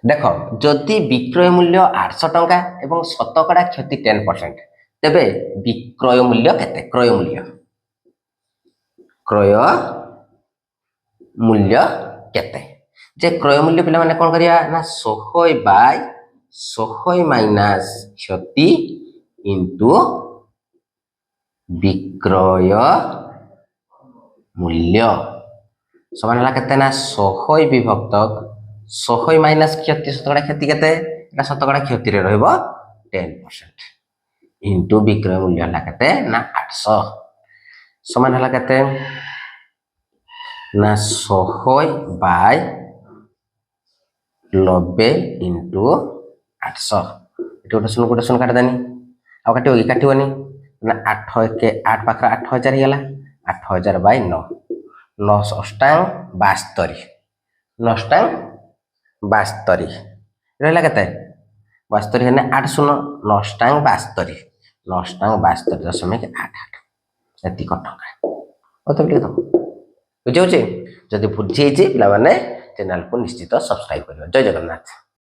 देख जदि विक्रय मूल्य 800 टंका एवं शतकड़ा क्षति 10% तेबे विक्रय मूल्य केते क्रय मूल्य केते जे क्रय मूल्य पिला माने कोन करिया ना 100/100 माइनस क्षति इंटू विक्रय मूल्य समान हला केते ना 100 विभक्त 100 माइनस क्षति शतकड़ा क्षति केते एटा शतकड़ा क्षति रे रहइबो 10% इंटू विक्रय मूल्य हला केते ना 800 समान हला केते ना 100/90 इंटू 800 एटा गोटे सुन काट देनी आ काटिबनी ना 8 के 8 पाखरा 8000 हिला 8000/9 9 अष्टांग 72 9 72 रहला केते 72 हेने 8 शून्य 9 72 9/72.88 एति टंका ओते लिख दो बुझे जदि बुझे पिला माने चैनल को निश्चित सब्सक्राइब करियो जय जगन्नाथ।